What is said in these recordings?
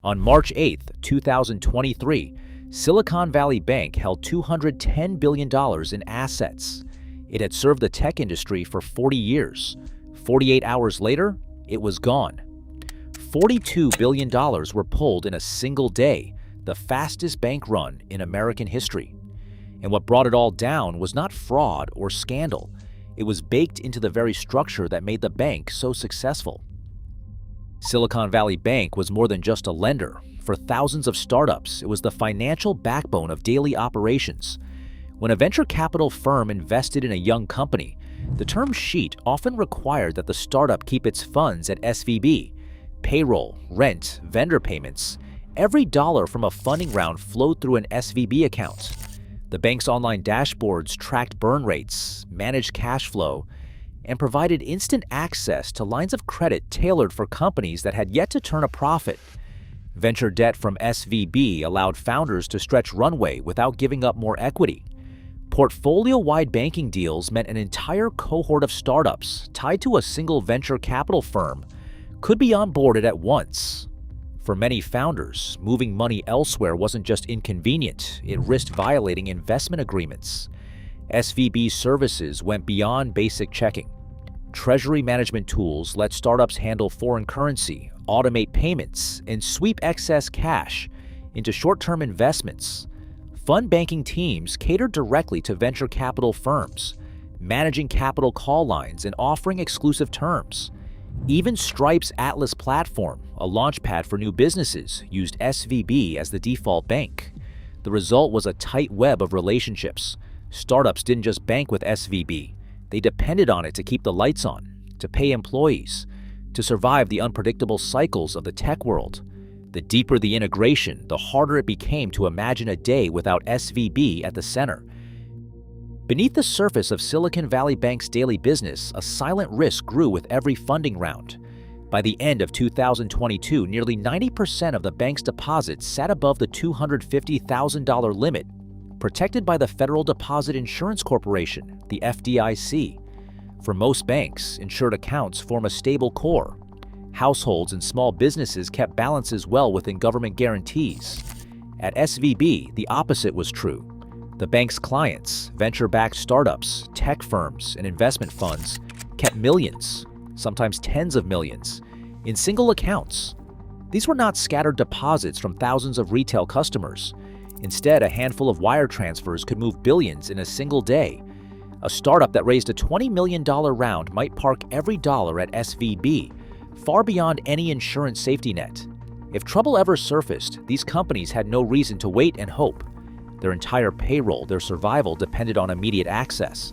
On March 8, 2023, Silicon Valley Bank held $210 billion in assets. It had served the tech industry for 40 years. 48 hours later, it was gone. $42 billion were pulled in a single day, the fastest bank run in American history. And what brought it all down was not fraud or scandal. It was baked into the very structure that made the bank so successful. Silicon Valley Bank was more than just a lender. For thousands of startups, it was the financial backbone of daily operations. When a venture capital firm invested in a young company, the term sheet often required that the startup keep its funds at SVB. Payroll, rent, vendor payments, every dollar from a funding round flowed through an SVB account. The bank's online dashboards tracked burn rates, managed cash flow, and provided instant access to lines of credit tailored for companies that had yet to turn a profit. Venture debt from SVB allowed founders to stretch runway without giving up more equity. Portfolio-wide banking deals meant an entire cohort of startups tied to a single venture capital firm could be onboarded at once. For many founders, moving money elsewhere wasn't just inconvenient, it risked violating investment agreements. SVB's services went beyond basic checking. Treasury management tools let startups handle foreign currency, automate payments, and sweep excess cash into short-term investments. Fund banking teams catered directly to venture capital firms, managing capital call lines and offering exclusive terms. Even Stripe's Atlas platform, a launchpad for new businesses, used SVB as the default bank. The result was a tight web of relationships. Startups didn't just bank with SVB. They depended on it to keep the lights on, to pay employees, to survive the unpredictable cycles of the tech world. The deeper the integration, the harder it became to imagine a day without SVB at the center. Beneath the surface of Silicon Valley Bank's daily business, a silent risk grew with every funding round. By the end of 2022, nearly 90% of the bank's deposits sat above the $250,000 limit, protected by the Federal Deposit Insurance Corporation, the FDIC. For most banks, insured accounts form a stable core. Households and small businesses kept balances well within government guarantees. At SVB, the opposite was true. The bank's clients, venture-backed startups, tech firms, and investment funds kept millions, sometimes tens of millions, in single accounts. These were not scattered deposits from thousands of retail customers. Instead, a handful of wire transfers could move billions in a single day. A startup that raised a $20 million round might park every dollar at SVB, far beyond any insurance safety net. If trouble ever surfaced, these companies had no reason to wait and hope. Their entire payroll, their survival, depended on immediate access.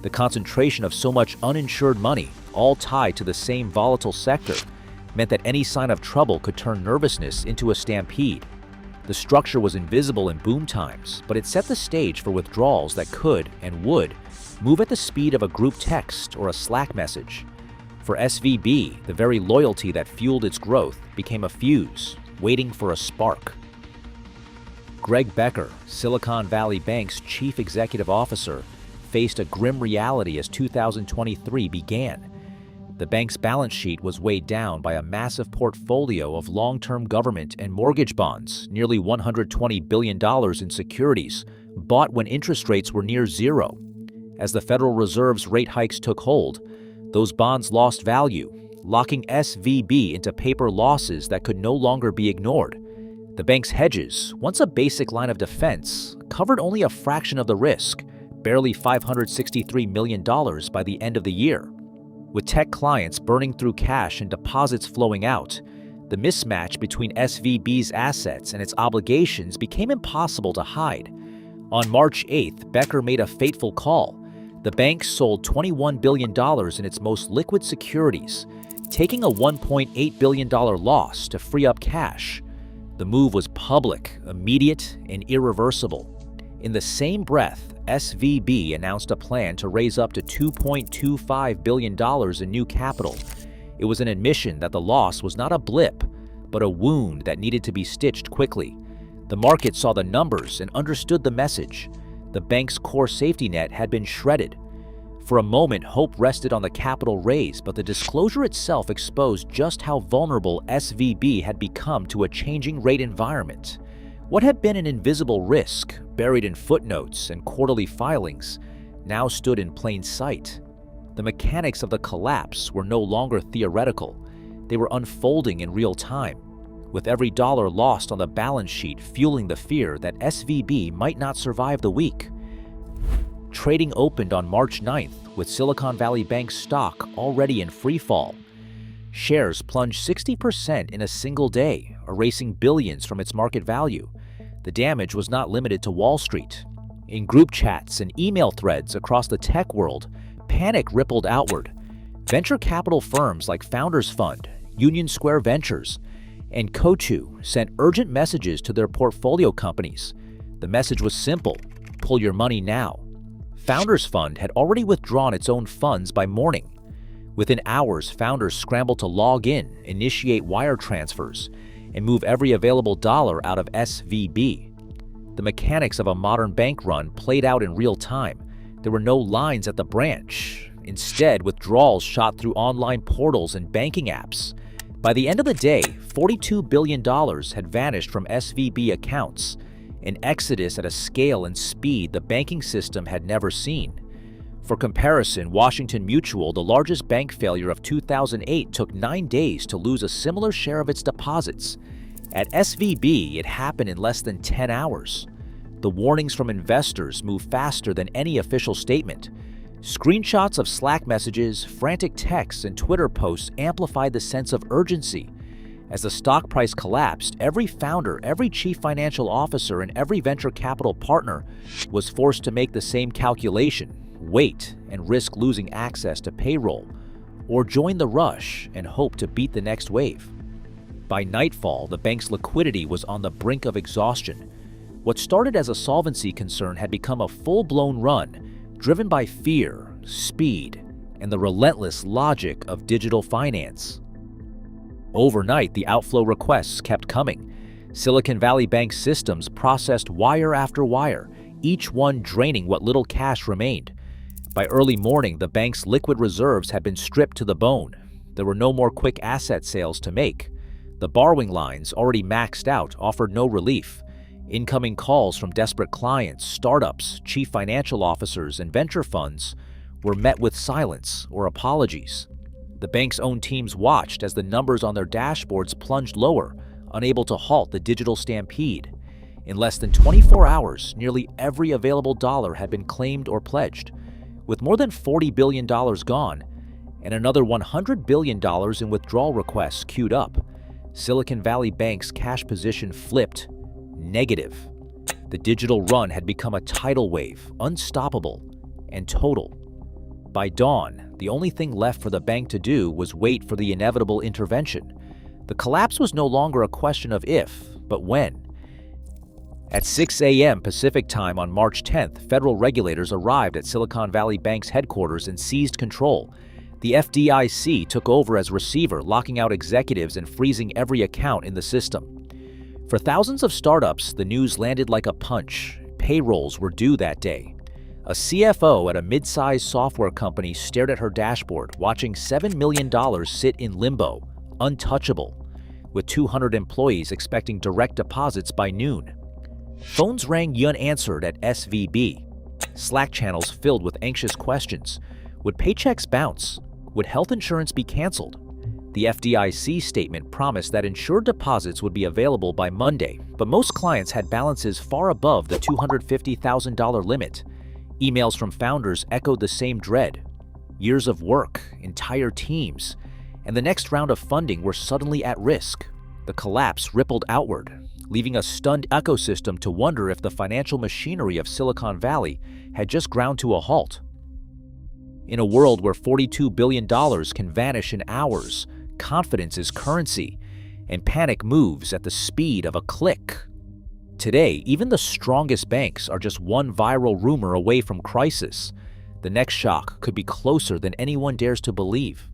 The concentration of so much uninsured money, all tied to the same volatile sector, meant that any sign of trouble could turn nervousness into a stampede. The structure was invisible in boom times, but it set the stage for withdrawals that could and would move at the speed of a group text or a Slack message. For SVB, the very loyalty that fueled its growth became a fuse, waiting for a spark. Greg Becker, Silicon Valley Bank's chief executive officer, faced a grim reality as 2023 began. The bank's balance sheet was weighed down by a massive portfolio of long-term government and mortgage bonds, nearly $120 billion in securities, bought when interest rates were near zero. As the Federal Reserve's rate hikes took hold, those bonds lost value, locking SVB into paper losses that could no longer be ignored. The bank's hedges, once a basic line of defense, covered only a fraction of the risk, barely $563 million by the end of the year. With tech clients burning through cash and deposits flowing out, the mismatch between SVB's assets and its obligations became impossible to hide. On March 8th, Becker made a fateful call. The bank sold $21 billion in its most liquid securities, taking a $1.8 billion loss to free up cash. The move was public, immediate, and irreversible. In the same breath, SVB announced a plan to raise up to $2.25 billion in new capital. It was an admission that the loss was not a blip, but a wound that needed to be stitched quickly. The market saw the numbers and understood the message. The bank's core safety net had been shredded. For a moment, hope rested on the capital raise, but the disclosure itself exposed just how vulnerable SVB had become to a changing rate environment. What had been an invisible risk, buried in footnotes and quarterly filings, now stood in plain sight. The mechanics of the collapse were no longer theoretical. They were unfolding in real time, with every dollar lost on the balance sheet fueling the fear that SVB might not survive the week. Trading opened on March 9th, with Silicon Valley Bank's stock already in free fall. Shares plunged 60% in a single day, erasing billions from its market value. The damage was not limited to Wall Street. In group chats and email threads across the tech world, panic rippled outward. Venture capital firms like Founders Fund, Union Square Ventures, and Coatue sent urgent messages to their portfolio companies. The message was simple: pull your money now. Founders Fund had already withdrawn its own funds by morning. Within hours, founders scrambled to log in, initiate wire transfers, and move every available dollar out of SVB. The mechanics of a modern bank run played out in real time. There were no lines at the branch. Instead, withdrawals shot through online portals and banking apps. By the end of the day, $42 billion had vanished from SVB accounts, an exodus at a scale and speed the banking system had never seen. For comparison, Washington Mutual, the largest bank failure of 2008, took 9 days to lose a similar share of its deposits. At SVB, it happened in less than 10 hours. The warnings from investors moved faster than any official statement. Screenshots of Slack messages, frantic texts, and Twitter posts amplified the sense of urgency. As the stock price collapsed, every founder, every chief financial officer, and every venture capital partner was forced to make the same calculation: wait and risk losing access to payroll, or join the rush and hope to beat the next wave. By nightfall, the bank's liquidity was on the brink of exhaustion. What started as a solvency concern had become a full-blown run, driven by fear, speed, and the relentless logic of digital finance. Overnight, the outflow requests kept coming. Silicon Valley Bank's systems processed wire after wire, each one draining what little cash remained. By early morning, the bank's liquid reserves had been stripped to the bone. There were no more quick asset sales to make. The borrowing lines, already maxed out, offered no relief. Incoming calls from desperate clients, startups, chief financial officers, and venture funds were met with silence or apologies. The bank's own teams watched as the numbers on their dashboards plunged lower, unable to halt the digital stampede. In less than 24 hours, nearly every available dollar had been claimed or pledged. With more than $40 billion gone and another $100 billion in withdrawal requests queued up, Silicon Valley Bank's cash position flipped negative. The digital run had become a tidal wave, unstoppable and total. By dawn, the only thing left for the bank to do was wait for the inevitable intervention. The collapse was no longer a question of if, but when. At 6 a.m. Pacific time on March 10th, federal regulators arrived at Silicon Valley Bank's headquarters and seized control. The FDIC took over as receiver, locking out executives and freezing every account in the system. For thousands of startups, the news landed like a punch. Payrolls were due that day. A CFO at a mid-sized software company stared at her dashboard, watching $7 million sit in limbo, untouchable, with 200 employees expecting direct deposits by noon. Phones rang unanswered at SVB. Slack channels filled with anxious questions. Would paychecks bounce? Would health insurance be canceled? The FDIC statement promised that insured deposits would be available by Monday, but most clients had balances far above the $250,000 limit. Emails from founders echoed the same dread. Years of work, entire teams, and the next round of funding were suddenly at risk. The collapse rippled outward, leaving a stunned ecosystem to wonder if the financial machinery of Silicon Valley had just ground to a halt. In a world where $42 billion can vanish in hours, confidence is currency, and panic moves at the speed of a click. Today, even the strongest banks are just one viral rumor away from crisis. The next shock could be closer than anyone dares to believe.